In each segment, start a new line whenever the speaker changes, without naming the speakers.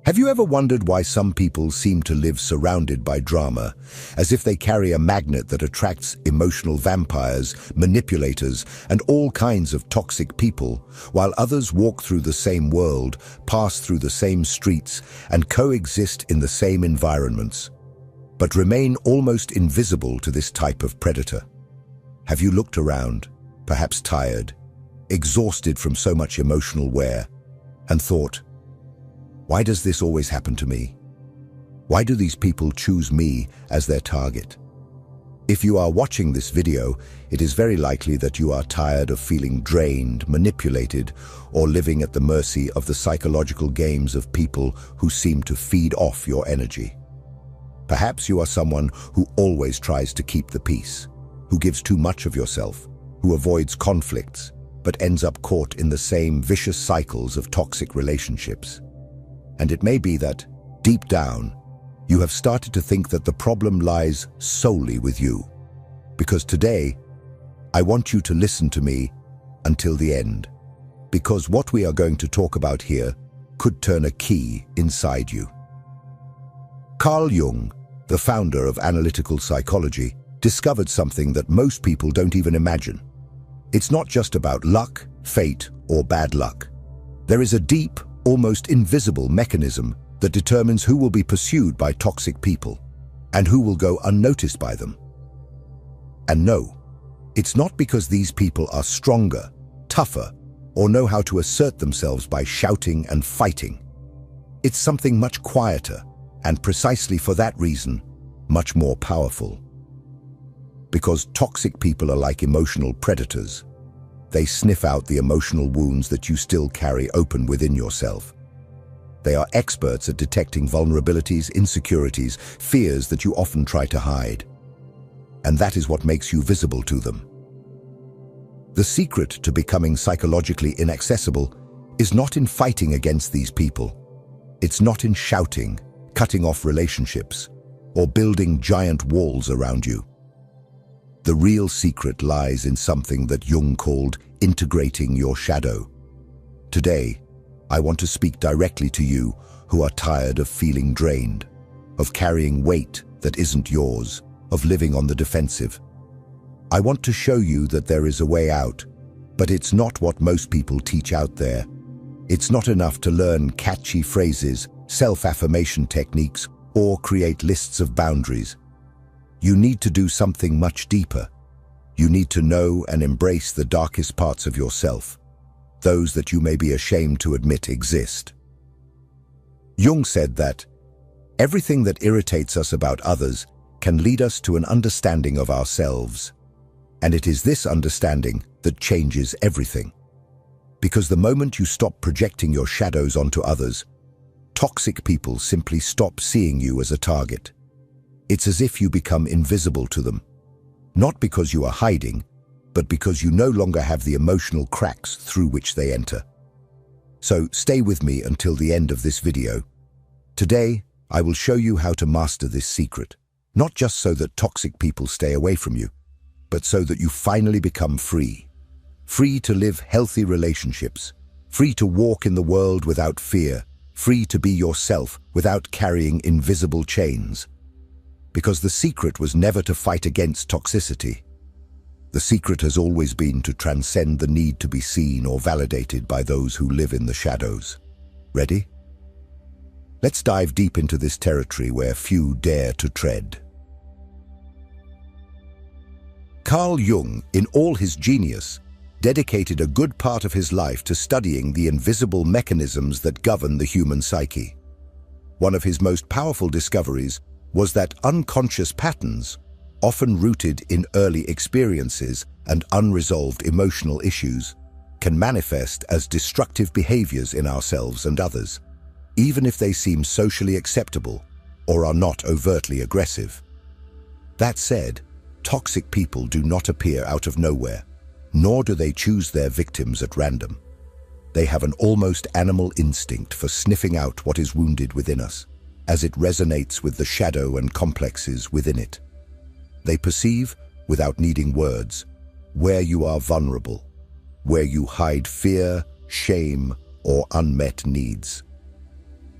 Have you ever wondered why some people seem to live surrounded by drama, as if they carry a magnet that attracts emotional vampires, manipulators, and all kinds of toxic people, while others walk through the same world, pass through the same streets, and coexist in the same environments, but remain almost invisible to this type of predator? Have you looked around, perhaps tired, exhausted from so much emotional wear, and thought, why does this always happen to me? Why do these people choose me as their target? If you are watching this video, it is very likely that you are tired of feeling drained, manipulated, or living at the mercy of the psychological games of people who seem to feed off your energy. Perhaps you are someone who always tries to keep the peace, who gives too much of yourself, who avoids conflicts, but ends up caught in the same vicious cycles of toxic relationships. And it may be that, deep down, you have started to think that the problem lies solely with you. Because today, I want you to listen to me until the end. Because what we are going to talk about here could turn a key inside you. Carl Jung, the founder of analytical psychology, discovered something that most people don't even imagine. It's not just about luck, fate, or bad luck. There is a deep, almost invisible mechanism that determines who will be pursued by toxic people and who will go unnoticed by them. And no, it's not because these people are stronger, tougher, or know how to assert themselves by shouting and fighting. It's something much quieter and, precisely for that reason, much more powerful. Because toxic people are like emotional predators. They sniff out the emotional wounds that you still carry open within yourself. They are experts at detecting vulnerabilities, insecurities, fears that you often try to hide. And that is what makes you visible to them. The secret to becoming psychologically inaccessible is not in fighting against these people. It's not in shouting, cutting off relationships, or building giant walls around you. The real secret lies in something that Jung called integrating your shadow. Today, I want to speak directly to you who are tired of feeling drained, of carrying weight that isn't yours, of living on the defensive. I want to show you that there is a way out, but it's not what most people teach out there. It's not enough to learn catchy phrases, self-affirmation techniques, or create lists of boundaries. You need to do something much deeper. You need to know and embrace the darkest parts of yourself, those that you may be ashamed to admit exist. Jung said that everything that irritates us about others can lead us to an understanding of ourselves. And it is this understanding that changes everything. Because the moment you stop projecting your shadows onto others, toxic people simply stop seeing you as a target. It's as if you become invisible to them, not because you are hiding, but because you no longer have the emotional cracks through which they enter. So stay with me until the end of this video. Today, I will show you how to master this secret, not just so that toxic people stay away from you, but so that you finally become free. Free to live healthy relationships, free to walk in the world without fear, free to be yourself without carrying invisible chains. Because the secret was never to fight against toxicity. The secret has always been to transcend the need to be seen or validated by those who live in the shadows. Ready? Let's dive deep into this territory where few dare to tread. Carl Jung, in all his genius, dedicated a good part of his life to studying the invisible mechanisms that govern the human psyche. One of his most powerful discoveries was that unconscious patterns, often rooted in early experiences and unresolved emotional issues, can manifest as destructive behaviors in ourselves and others, even if they seem socially acceptable or are not overtly aggressive. That said, toxic people do not appear out of nowhere, nor do they choose their victims at random. They have an almost animal instinct for sniffing out what is wounded within us, as it resonates with the shadow and complexes within it. They perceive, without needing words, where you are vulnerable, where you hide fear, shame, or unmet needs.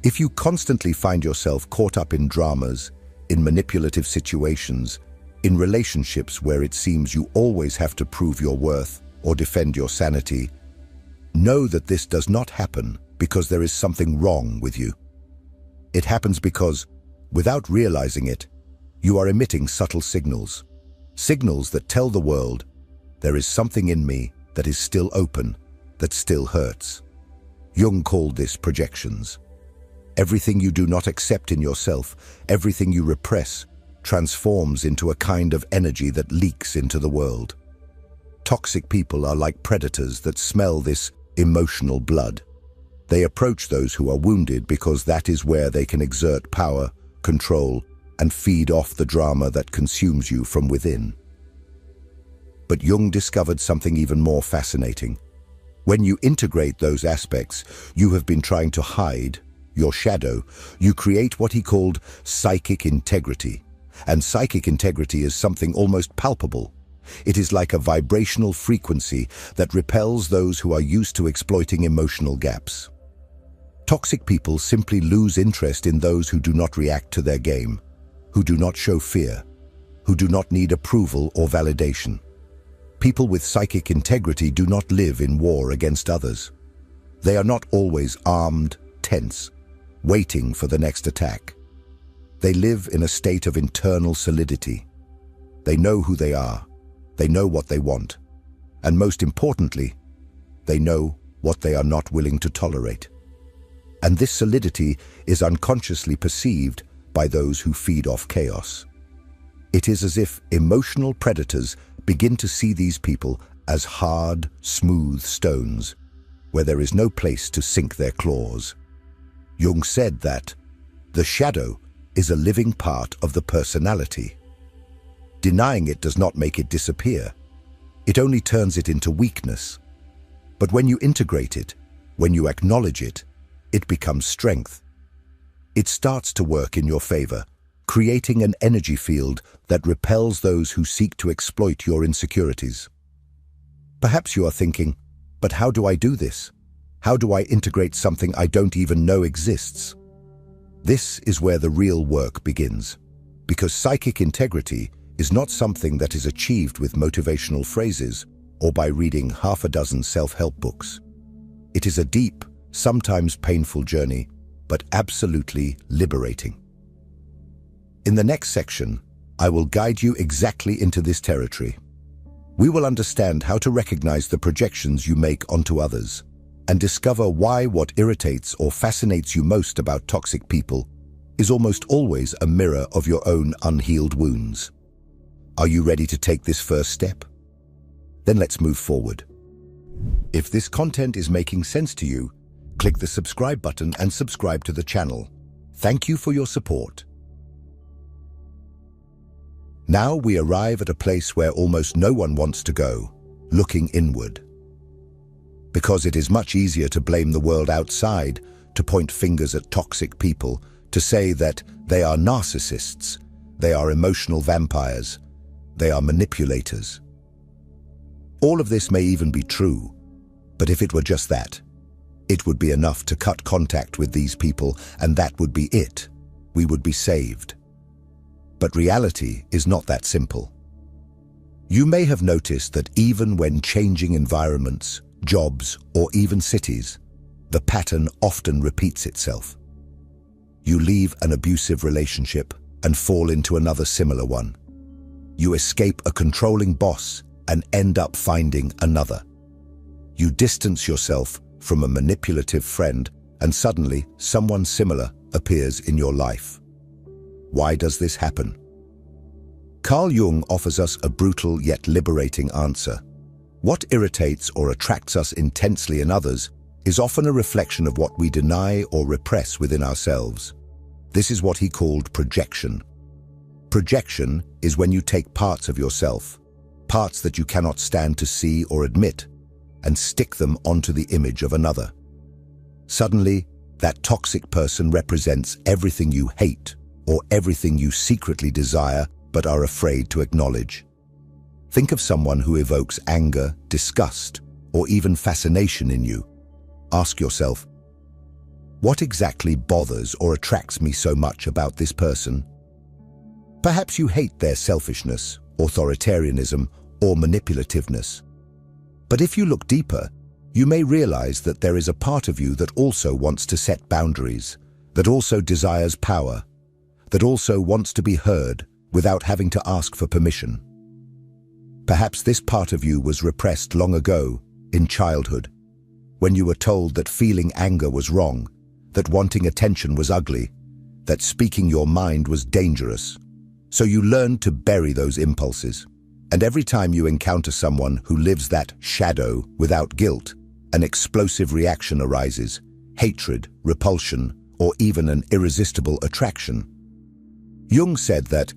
If you constantly find yourself caught up in dramas, in manipulative situations, in relationships where it seems you always have to prove your worth or defend your sanity, know that this does not happen because there is something wrong with you. It happens because, without realizing it, you are emitting subtle signals. Signals that tell the world, there is something in me that is still open, that still hurts. Jung called this projections. Everything you do not accept in yourself, everything you repress, transforms into a kind of energy that leaks into the world. Toxic people are like predators that smell this emotional blood. They approach those who are wounded because that is where they can exert power, control, and feed off the drama that consumes you from within. But Jung discovered something even more fascinating. When you integrate those aspects you have been trying to hide, your shadow, you create what he called psychic integrity. And psychic integrity is something almost palpable. It is like a vibrational frequency that repels those who are used to exploiting emotional gaps. Toxic people simply lose interest in those who do not react to their game, who do not show fear, who do not need approval or validation. People with psychic integrity do not live in war against others. They are not always armed, tense, waiting for the next attack. They live in a state of internal solidity. They know who they are, they know what they want, and most importantly, they know what they are not willing to tolerate. And this solidity is unconsciously perceived by those who feed off chaos. It is as if emotional predators begin to see these people as hard, smooth stones, where there is no place to sink their claws. Jung said that the shadow is a living part of the personality. Denying it does not make it disappear. It only turns it into weakness. But when you integrate it, when you acknowledge it, it becomes strength. It starts to work in your favor, creating an energy field that repels those who seek to exploit your insecurities. Perhaps you are thinking, but how do I do this? How do I integrate something I don't even know exists? This is where the real work begins, because psychic integrity is not something that is achieved with motivational phrases or by reading half a dozen self-help books. It is a deep, sometimes painful journey, but absolutely liberating. In the next section, I will guide you exactly into this territory. We will understand how to recognize the projections you make onto others and discover why what irritates or fascinates you most about toxic people is almost always a mirror of your own unhealed wounds. Are you ready to take this first step? Then let's move forward. If this content is making sense to you, click the subscribe button and subscribe to the channel. Thank you for your support. Now we arrive at a place where almost no one wants to go, looking inward. Because it is much easier to blame the world outside, to point fingers at toxic people, to say that they are narcissists, they are emotional vampires, they are manipulators. All of this may even be true, but if it were just that, it would be enough to cut contact with these people, and that would be it. We would be saved. But reality is not that simple. You may have noticed that even when changing environments, jobs, or even cities, the pattern often repeats itself. You leave an abusive relationship and fall into another similar one. You escape a controlling boss and end up finding another. You distance yourself from a manipulative friend and suddenly someone similar appears in your life. Why does this happen? Carl Jung offers us a brutal yet liberating answer. What irritates or attracts us intensely in others is often a reflection of what we deny or repress within ourselves. This is what he called projection. Projection is when you take parts of yourself, parts that you cannot stand to see or admit, and stick them onto the image of another. Suddenly, that toxic person represents everything you hate or everything you secretly desire but are afraid to acknowledge. Think of someone who evokes anger, disgust, or even fascination in you. Ask yourself, what exactly bothers or attracts me so much about this person? Perhaps you hate their selfishness, authoritarianism, or manipulativeness. But if you look deeper, you may realize that there is a part of you that also wants to set boundaries, that also desires power, that also wants to be heard without having to ask for permission. Perhaps this part of you was repressed long ago, in childhood, when you were told that feeling anger was wrong, that wanting attention was ugly, that speaking your mind was dangerous. So you learned to bury those impulses. And every time you encounter someone who lives that shadow without guilt, an explosive reaction arises, hatred, repulsion, or even an irresistible attraction. Jung said that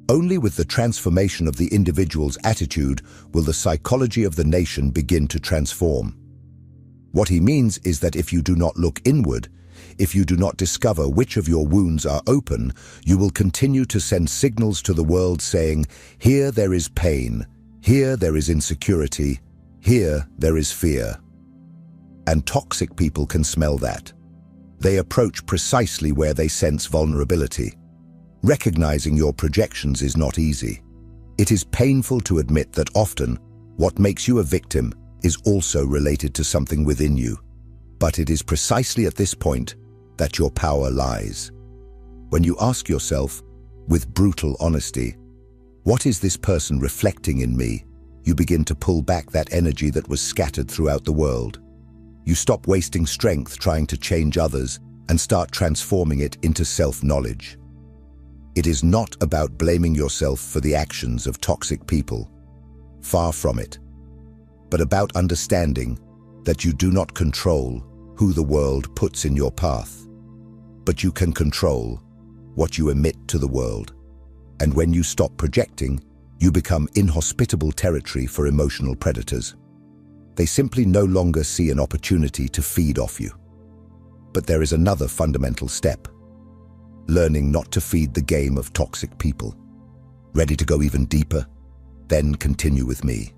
only with the transformation of the individual's attitude will the psychology of the nation begin to transform. What he means is that if you do not look inward, if you do not discover which of your wounds are open, you will continue to send signals to the world saying, here there is pain, here there is insecurity, here there is fear. And toxic people can smell that. They approach precisely where they sense vulnerability. Recognizing your projections is not easy. It is painful to admit that often what makes you a victim is also related to something within you. But it is precisely at this point that your power lies. When you ask yourself, with brutal honesty, what is this person reflecting in me? You begin to pull back that energy that was scattered throughout the world. You stop wasting strength trying to change others and start transforming it into self-knowledge. It is not about blaming yourself for the actions of toxic people. Far from it. But about understanding that you do not control who the world puts in your path, but you can control what you emit to the world. And when you stop projecting, you become inhospitable territory for emotional predators. They simply no longer see an opportunity to feed off you. But there is another fundamental step: learning not to feed the game of toxic people. Ready to go even deeper? Then continue with me.